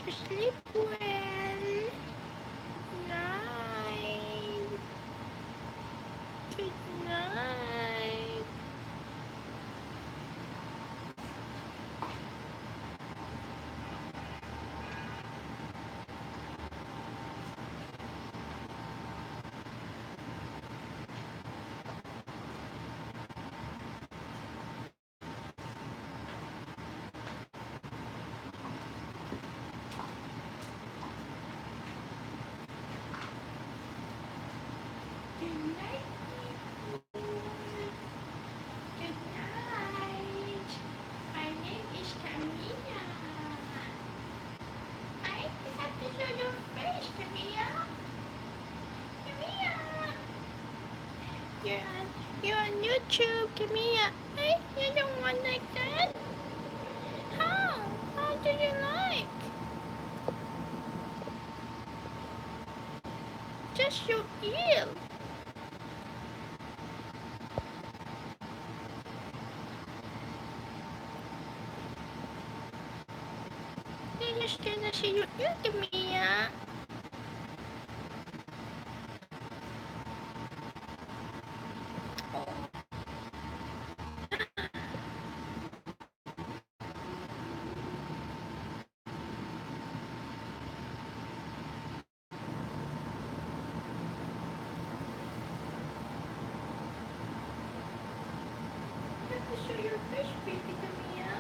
Sleep well. Night. Good night. Good night. Good night. My name is Camilla. I have to show your face, Camilla. Camilla. You're on YouTube, Camilla. Hey, you don't want like that? How? How do you like? Just your ear. They're just gonna see your ear, Camilla. You have to show your face, baby, Camilla.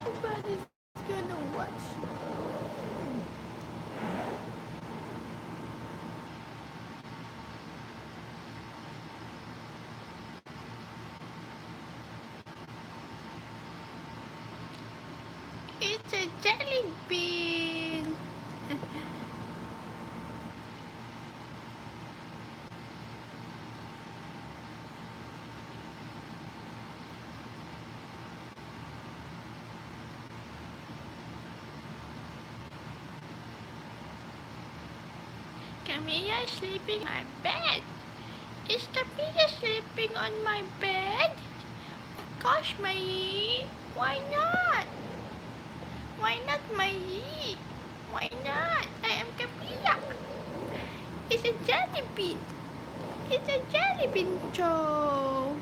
Everybody's gonna watch. It's a jelly bean. Camilla is sleeping on my bed. Is Camilla sleeping on my bed? Gosh, Mai, why not? Why not, Mai? Why not? I am Camilla. It's a jelly bean. It's a jelly bean show.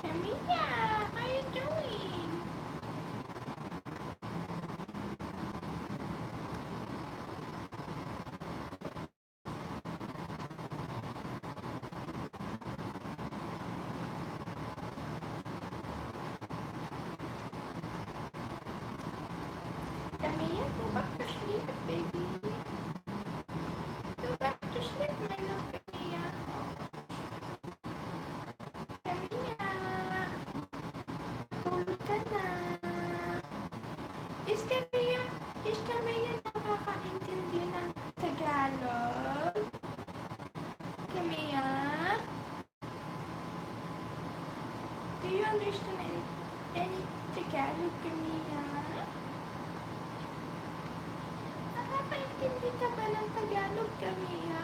Camilla, how you doing? Camilla, go back to sleep, baby. Go back to sleep, my love, Camilla. Camilla, tulog ka na. Is Camilla nakakaintindi ng Tagalog? Camilla? Do you understand any Tagalog, Camilla? Nakakaintindi ka ba ng Tagalog, Camilla?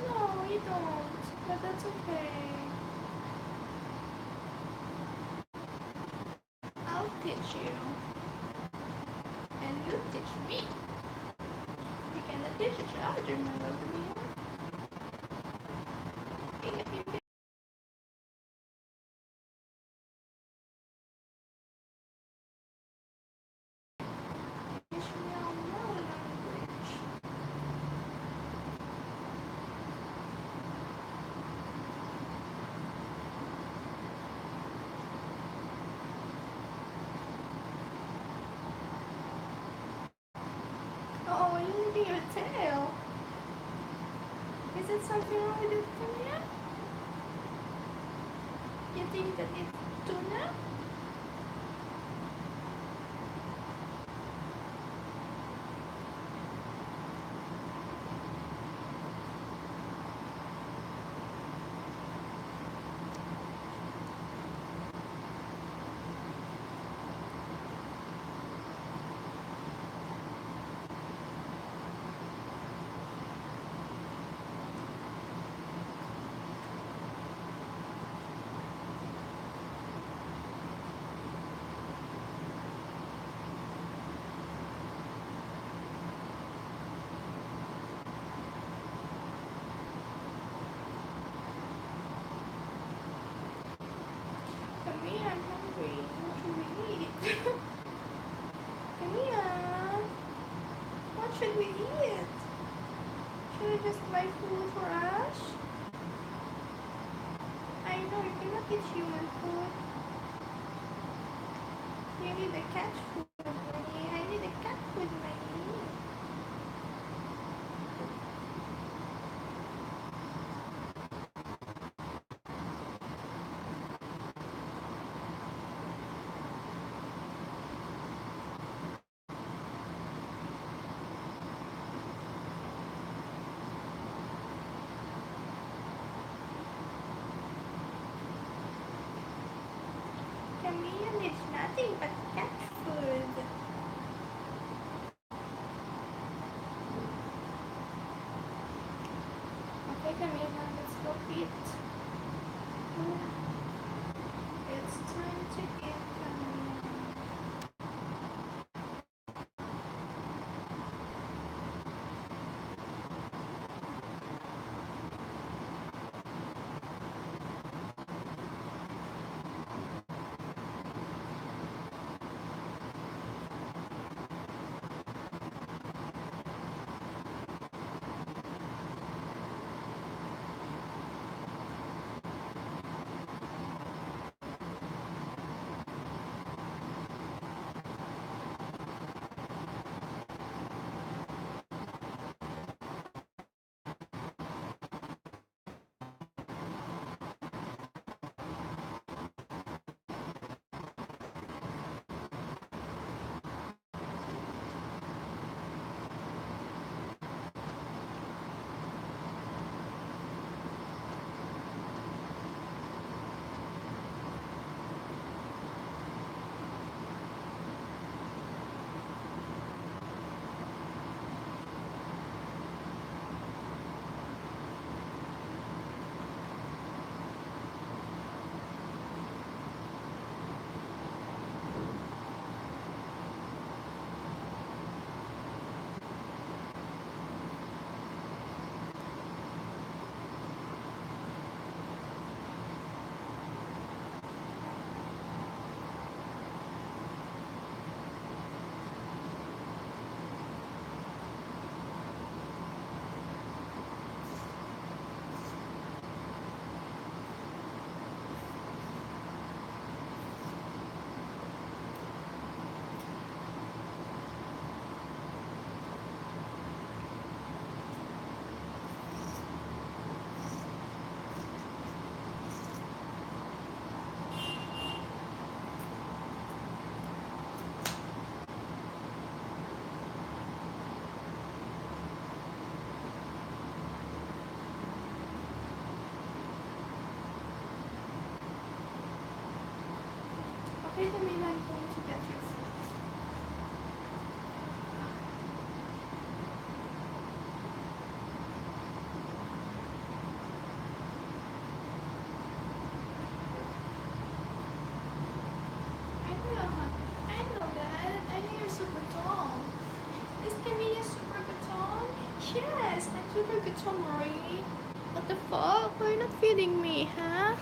No. don't, but that's okay. I'll teach you, and you teach me. You cannot teach each other, my lovely. Teach me our language. Oh, you're losing your tail. Is it something wrong with it, Camilla? You think that it's tuna? Camilla, I'm hungry. What should we eat? Camilla, what should we eat? Should we just buy food for us? I know you cannot eat human food. You need a cat food, Minnie. I need a cat food, Minnie. Camille needs nothing but cat food. Okay, Camille, let's go eat. It's time to eat, Camille. Okay, Camille, I'm going to get your food. Yes, I'm super good, Marie. What the fuck? Why are you not feeding me, huh?